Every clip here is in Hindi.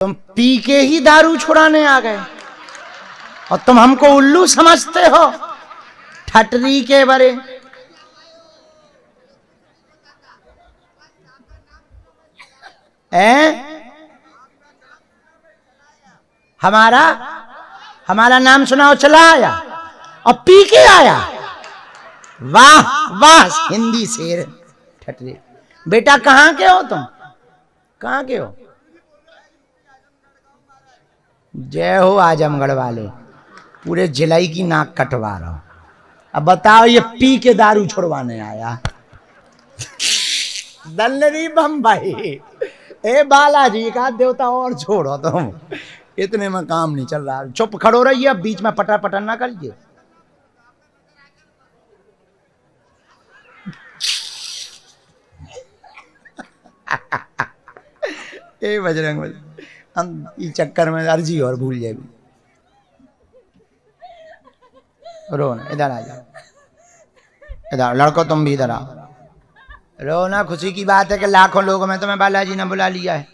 तुम पी के ही दारू छुड़ाने आ गए और तुम हमको उल्लू समझते हो, ठटरी के बरे। हमारा हमारा नाम सुनाओ, चला आया और पी के आया। वाह वाह, हिंदी शेर ठटरी। बेटा कहां के हो तुम, कहां के हो? जय हो आजमगढ़ वाले, पूरे जिलाई की नाक कटवा रहा हूं। अब बताओ, ये पी के दारू छुड़वाने आया। दल्लरी बम्बई। ए बालाजी का देवता और छोड़ो तुम, इतने में काम नहीं चल रहा। चुप खड़ो रहिए, अब बीच में पटर पटर ना करिए। ए बजरंग बली, हम इस चक्कर में अर्जी और भूल जाए। रो ना, इधर आ जाओ, इधर लड़को तुम भी इधर आओ। रो ना, खुशी की बात है कि लाखों लोगों में तुम्हें बालाजी ने बुला लिया है।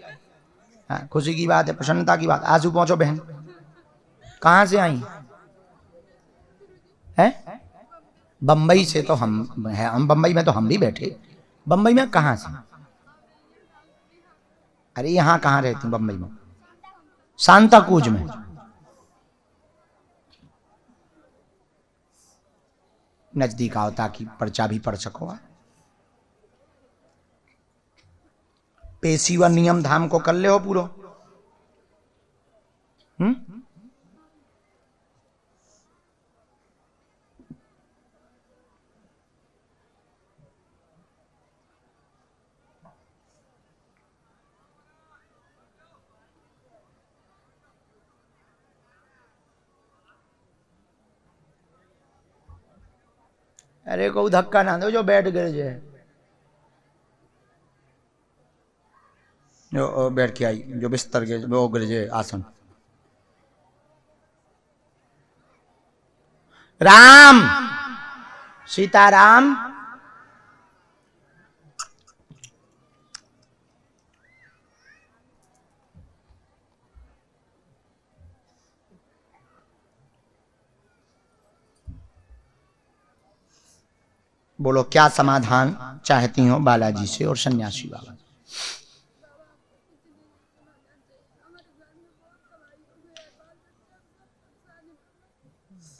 हाँ, खुशी की बात है, प्रसन्नता की बात। आंसू पहुंचो बहन, कहां से आई है? बम्बई से तो हम हैं, हम बम्बई में तो हम भी बैठे। बम्बई में कहां से? अरे यहां कहां रहती बम्बई में? सांता क्रूज में। नजदीक आओ ताकि पर्चा भी पढ़ सको। पेशी व नियम धाम को कर ले हो पूरा। अरे को धक्का ना दो जो बैठ गिर जाए। जो बैठ के आई, जो बिस्तर के वो गिर जाए आसन। राम सीताराम। बोलो क्या समाधान चाहती हो बालाजी से और सन्यासी बाबा?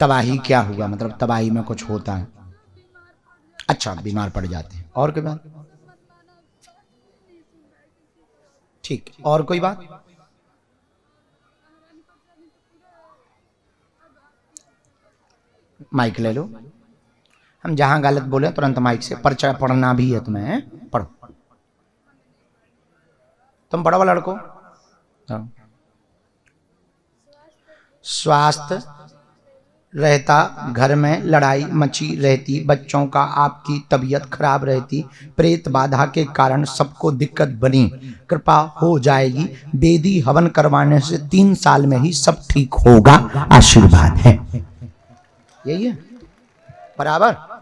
तबाही क्या हुआ, मतलब तबाही में कुछ होता है? अच्छा, बीमार पड़ जाते हैं। और कोई बात? ठीक, और कोई बात? माइक ले लो, हम जहां गलत बोले तुरंत माइक से। पर्चा पढ़ना भी है तुम्हें, पढ़ो। तुम पढ़ो लड़को। स्वास्थ्य रहता, घर में लड़ाई मची रहती, बच्चों का आपकी तबीयत खराब रहती, प्रेत बाधा के कारण सबको दिक्कत बनी, कृपा हो जाएगी। वेदी हवन करवाने से 3 साल में ही सब ठीक होगा, आशीर्वाद है। यही है बराबर।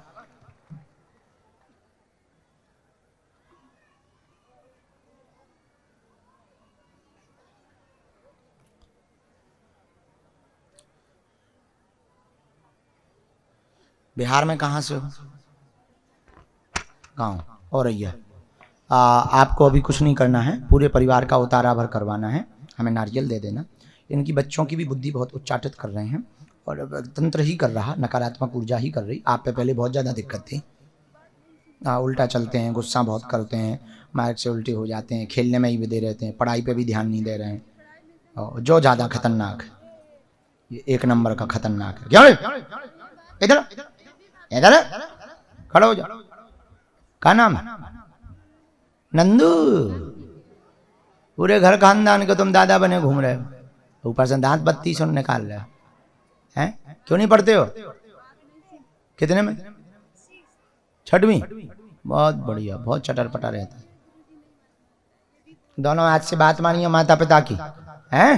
बिहार में कहाँ से हो? गाँव और रैया। आपको अभी कुछ नहीं करना है, पूरे परिवार का उतारा भर करवाना है, हमें नारियल दे देना। इनकी बच्चों की भी बुद्धि बहुत उच्चाटित कर रहे हैं और तंत्र ही कर रहा, नकारात्मक ऊर्जा ही कर रही। आप पे पहले बहुत ज़्यादा दिक्कत थी। उल्टा चलते हैं, गुस्सा बहुत करते हैं, मार्ग से उल्टे हो जाते हैं, खेलने में ही भी दे रहते हैं, पढ़ाई पे भी ध्यान नहीं दे रहे हैं। और जो ज़्यादा खतरनाक है, ये 1 नंबर का खतरनाक है। क्या इधर इधर खड़ो हो जाओ। क्या नाम है? नंदू। पूरे घर खानदान के तुम दादा बने घूम रहे हो, ऊपर से दांत बत्ती सुन निकाल रहे हो हैं? क्यों नहीं पढ़ते हो? कितने में? 6वीं। बहुत बढ़िया, बहुत चटर पटा रहता है। दोनों आज से बात मानिए माता पिता की, हैं?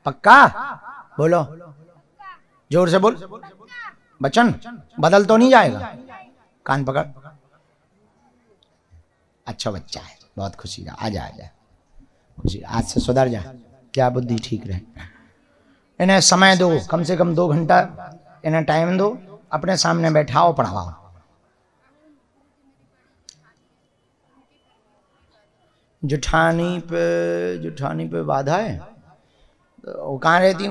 पक्का बोलो, जोर से बोल। बचन बदल तो नहीं जाएगा? कान पकड़। अच्छा बच्चा है, बहुत खुशी का। आजा आजा, खुशी, आज से सुधर जा। क्या बुद्धि ठीक रहे। इन्हें समय दो, कम से कम 2 घंटा इन्हें टाइम दो, अपने सामने बैठाओ, पढ़ाओ। जुठानी पे बाधा है। वो कहाँ रहती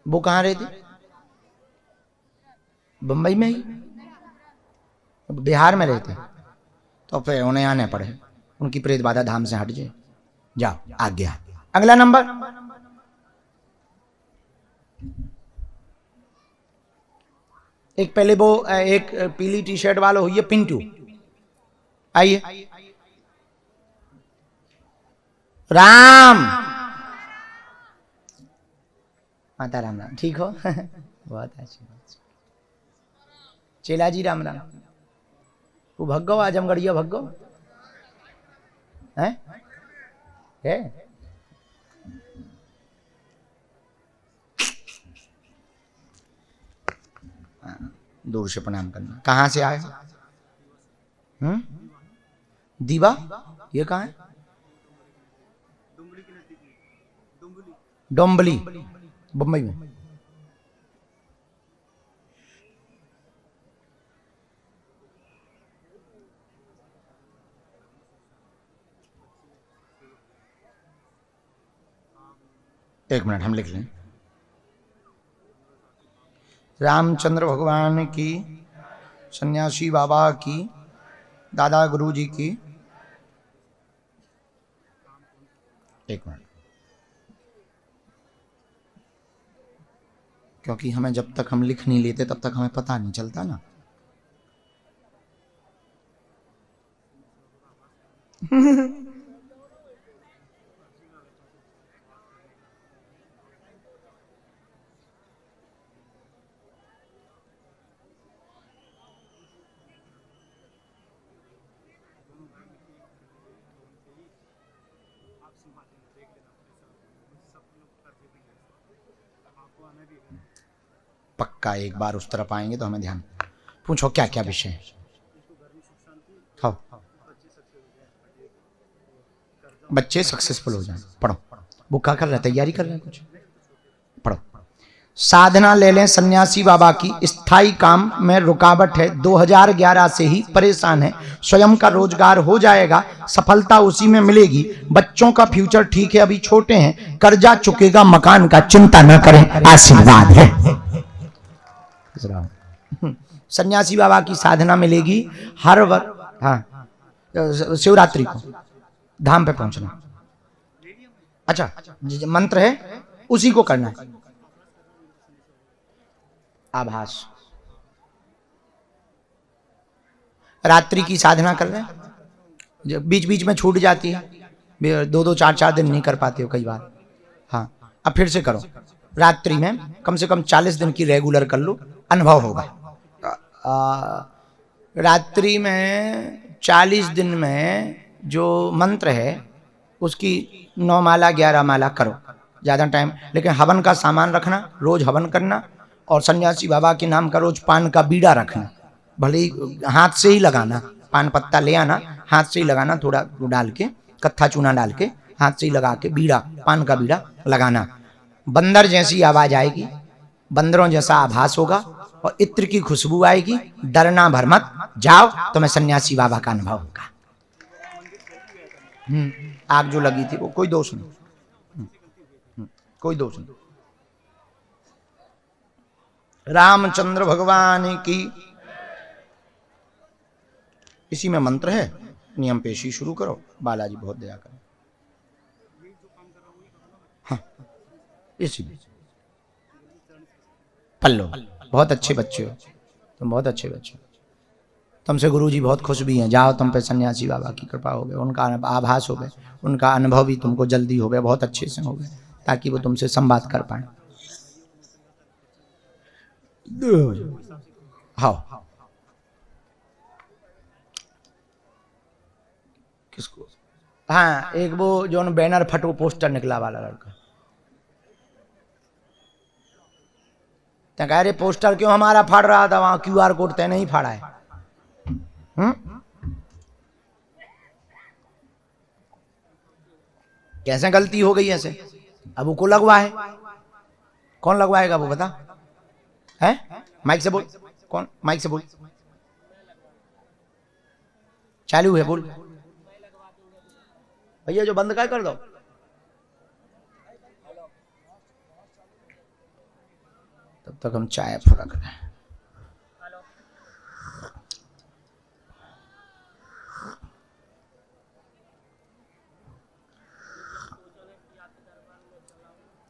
वो कहाँ रहती? बंबई में ही, बिहार में रहते। तो फिर उन्हें आने पड़े, उनकी प्रेत बाधा धाम से हट जाए। जाओ आज्ञा। अगला नंबर, एक पहले वो एक पीली टी शर्ट वाला हुई है पिंटू, आइए। राम, माता राम राम, ठीक हो? बहुत अच्छी बात। चेला जी राम राम। वो भग्गो आजमगढ़िया भग्गो है? दूर से प्रणाम करना। कहाँ से आए? दीवा, ये कहाँ है? डोंबली, बम्बई में। एक मिनट हम लिख लें। रामचंद्र भगवान की, सन्यासी बाबा की, दादा गुरु जी की। एक मिनट, क्योंकि हमें जब तक हम लिख नहीं लेते तब तक हमें पता नहीं चलता ना। पक्का एक बार उस तरफ आएंगे तो हमें ध्यान। पूछो क्या क्या विषय है। हाँ, बच्चे सक्सेसफुल हो जाएं। पढ़ो, बुक क्या कर रहे हैं? तैयारी कर रहे हैं कुछ? पढ़ो। साधना ले लें सन्यासी बाबा की। स्थायी काम में रुकावट है, 2011 से ही परेशान है। स्वयं का रोजगार हो जाएगा, सफलता उसी में मिलेगी। बच्चों का फ्यूचर ठीक है, अभी छोटे हैं। कर्जा चुकेगा, मकान का चिंता न करें, आशीर्वाद है। सन्यासी बाबा की साधना मिलेगी हर वर्ष। हाँ, शिवरात्रि को धाम पे पहुंचना। अच्छा, मंत्र है, उसी को करना है। आभास, रात्रि की साधना कर रहे हैं, बीच बीच में छूट जाती है, 2-2 4-4 दिन नहीं कर पाते हो कई बार। हाँ, अब फिर से करो। रात्रि में कम से कम 40 दिन की रेगुलर कर लो, अनुभव होगा। रात्रि में 40 दिन में जो मंत्र है उसकी 9 माला 11 माला करो, ज़्यादा टाइम। लेकिन हवन का सामान रखना, रोज हवन करना। और सन्यासी बाबा के नाम का रोज पान का बीड़ा रखना, भले ही हाथ से ही लगाना। पान पत्ता ले आना, हाथ से ही लगाना, थोड़ा डाल के, कत्था चूना डाल के हाथ से ही लगा के बीड़ा, पान का बीड़ा लगाना। बंदर जैसी आवाज आएगी, बंदरों जैसा आभास होगा और इत्र की खुशबू आएगी। डरना भर मत, जाओ, तुम्हें सन्यासी बाबा का अनुभव होगा। आग जो लगी थी वो कोई दोष नहीं, कोई दोष नहीं। रामचंद्र भगवान की। इसी में मंत्र है, नियम पेशी शुरू करो। बालाजी बहुत दया करें। हाँ, इसी में पल्लो, बहुत अच्छे बच्चे हो तुम, बहुत अच्छे बच्चे हो। तुमसे गुरुजी बहुत खुश भी हैं। जाओ, तुम पे सन्यासी बाबा की कृपा हो गई, उनका आभास हो गए, उनका अनुभव भी तुमको जल्दी हो गया, बहुत अच्छे से हो गए, ताकि वो तुमसे संवाद कर पाए। हाँ, किसको? हाँ, एक वो जो बैनर फटो पोस्टर निकला वाला लड़का, कह रहे पोस्टर क्यों हमारा फाड़ रहा था, वहां QR कोड तय नहीं फाड़ा है। कैसे गलती हो गई ऐसे? अब वो को लगवा है, कौन लगवाएगा वो बता? है माइक से बोल, कौन माइक से बोल, चालू है बोल भैया, जो बंद कर दो। तब तक हम चाय फर्क रहे।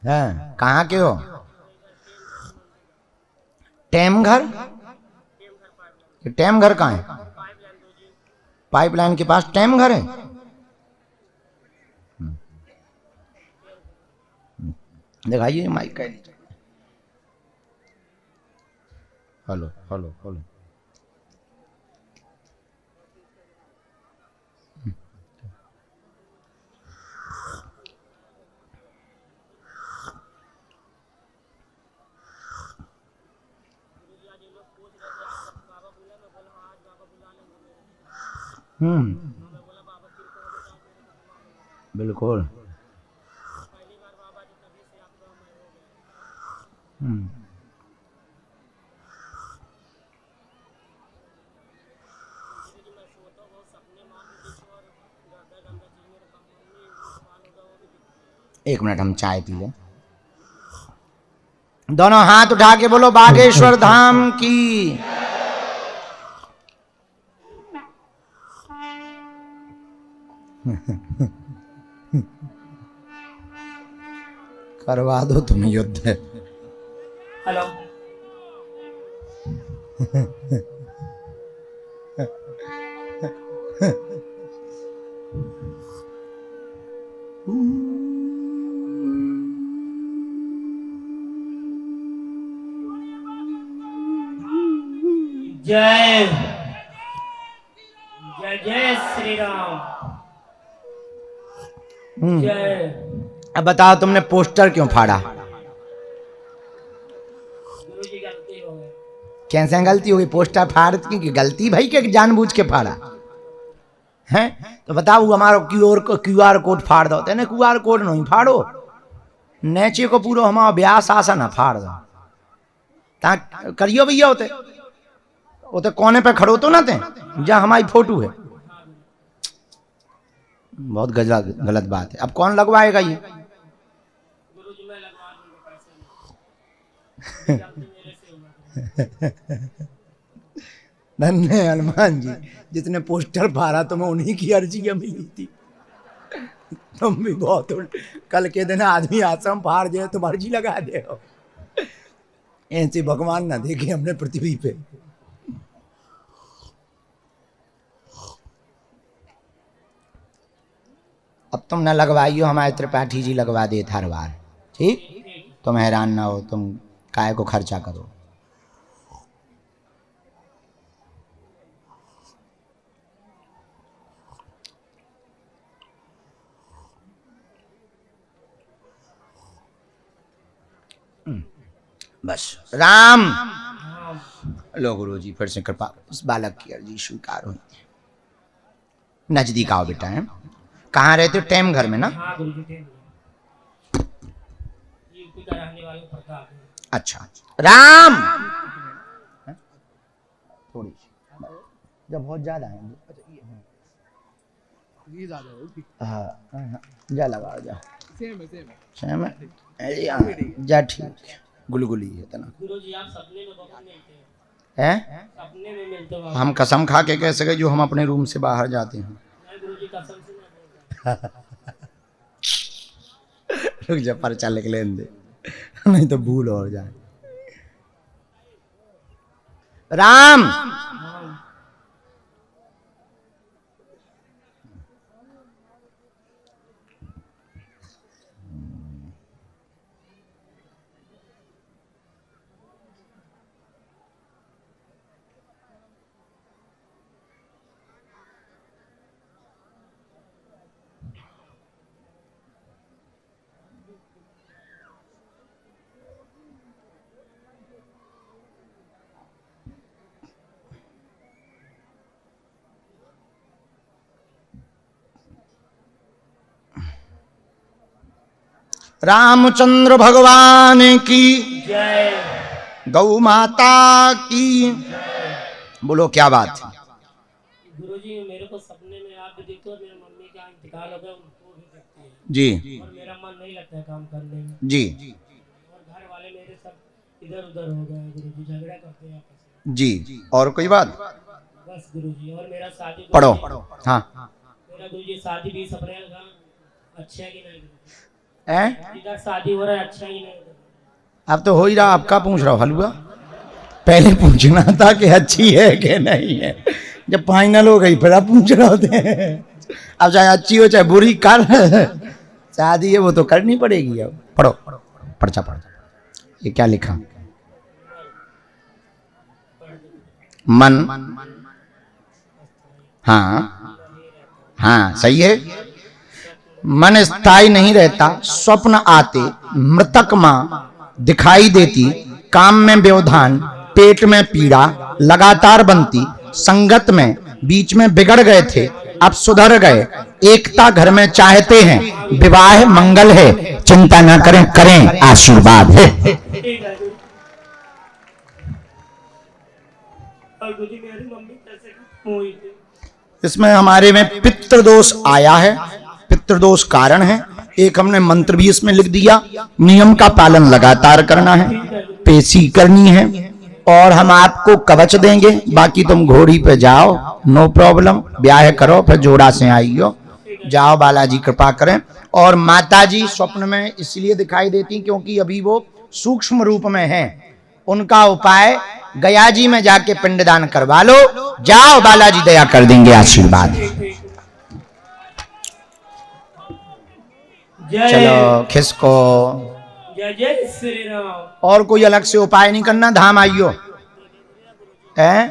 हैं कहाँ के हो? टेम घर? ये टेम घर कहाँ है? पाइपलाइन के पास टेम घर है? दिखाइए माइक का। Hello hello hello. बिल्कुल। एक मिनट हम चाय पी लें। दोनों हाथ उठा के बोलो बागेश्वर धाम की। करवा दो तुम युद्ध। हेलो। जय जय जय श्री राम। जय। अब बताओ तुमने पोस्टर क्यों फाड़ा? गुरुजी गलती हो गई। कैसे गलती होगी? पोस्टर फाड़ की गलती भाई के जानबूझ के फाड़ा है? तो बताओ हमारा क्यूआर कोड फाड़ दो तेने। क्यूआर कोड नहीं फाड़ो, नेचे को पूरा हमारा ब्यास आसा ना फाड़ दो। ता करियो भैया होते होते कोने पे खड़ो तो ना थे जहाँ हमारी फोटो है। बहुत गलत बात है। अब कौन लगवाएगा ये? गुरुजी मैं लगवा दूंगा पैसे में। गलती मेरे से हुआ। धन्य हनुमान जी, जितने पोस्टर फाड़ा तुम्हें उन्हीं की अर्जी मिली थी। तुम भी बहुत कल के दिन आदमी आश्रम फाड़ दे तुम अर्जी लगा दे हो। ऐसे भगवान ना देखे हमने पृथ्वी पे। अब तुम न लगवाइयो, हमारे त्रिपाठी जी लगवा दे हर बार। ठीक, तुम हैरान ना हो, तुम काय को खर्चा करो। बस राम। लो गुरु जी फिर से कृपा, उस बालक की अर्जी स्वीकार हुई। नजदीक आओ बेटा। है कहाँ रहते हो? टेम घर में ना? हाँ गुरुजी टेम यूपी का रहने वाला प्रताप। अच्छा राम। थोड़ी जब बहुत ज्यादा है। ये ज्यादा होगी। हाँ जा लगाओ जा। सेम है जा ठीक। गुलगुली है तना। गुरुजी आप सपने में बहुत मिलते हैं? सपने में मिलते हो। हम कसम खा के कह सके जो हम अपने रूम से बाहर जाते हैं। मैं गुरुजी कसम से मैं बोल रुक जा पर्चा लिख लेने दे, नहीं तो भूल हो जाए। राम। रहा हूँ। रामचंद्र भगवान की जय। गौ माता की बोलो क्या बात है। गुरुजी मेरे को सपने में आप भी दिखते हो, मेरी मम्मी का इंतकाल हो गया, उनको भी देखती है जी और मेरा मन नहीं लगता है काम करने में, जी और घर वाले मेरे सब इधर उधर हो गए गुरुजी, झगड़ा करते हैं आपस में। जी। और कोई बात बस गुरुजी, और मेरा शादी पढ़ो। गुरुजी, हाँ मेरा गुरुजी शादी 20 अप्रैल का, अच्छा है कि नहीं गुरुजी? हैं? इधर शादी हो रहा है, अच्छा ही नहीं? अब तो हो ही रहा, आपका पूछ रहा हूँ हलवा। पहले पूछना था कि अच्छी है कि नहीं है, जब फाइनल हो गई फिर आप पूछ रहे होते हैं। अब चाहे अच्छी हो चाहे बुरी, कर शादी है वो तो करनी पड़ेगी। अब पढ़ो, पर्चा पढ़ो। ये क्या लिखा? मन, हाँ हाँ सही है। मन स्थायी नहीं रहता, स्वप्न आते, मृतक मां दिखाई देती, काम में व्यवधान, पेट में पीड़ा लगातार बनती, संगत में बीच में बिगड़ गए थे अब सुधर गए, एकता घर में चाहते हैं, विवाह मंगल है, चिंता न करें, करें आशीर्वाद है। ठीक है गुरु। और गुरुजी मेरी मम्मी कैसे हुई थी? इसमें हमारे में पितृदोष आया है, पितृदोष कारण है। एक हमने मंत्र भी इसमें लिख दिया, नियम का पालन लगातार करना है, पेशी करनी है, और हम आपको कवच देंगे, बाकी तुम घोड़ी पे जाओ, नो प्रॉब्लम, ब्याह करो, फिर जोड़ा से आइयो, जाओ, बालाजी कृपा करें। और माताजी स्वप्न में इसलिए दिखाई देती क्योंकि अभी वो सूक्ष्म रूप में हैं। उनका उपाय गया जी में जाके पिंडदान करवा लो, जाओ, बालाजी दया कर देंगे, आशीर्वाद। जय चलो खिसको। जय जय श्री राम। और कोई अलग से उपाय नहीं करना, धाम आइयो है।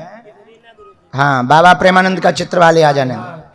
हाँ बाबा प्रेमानंद का चित्र वाले आ जाने।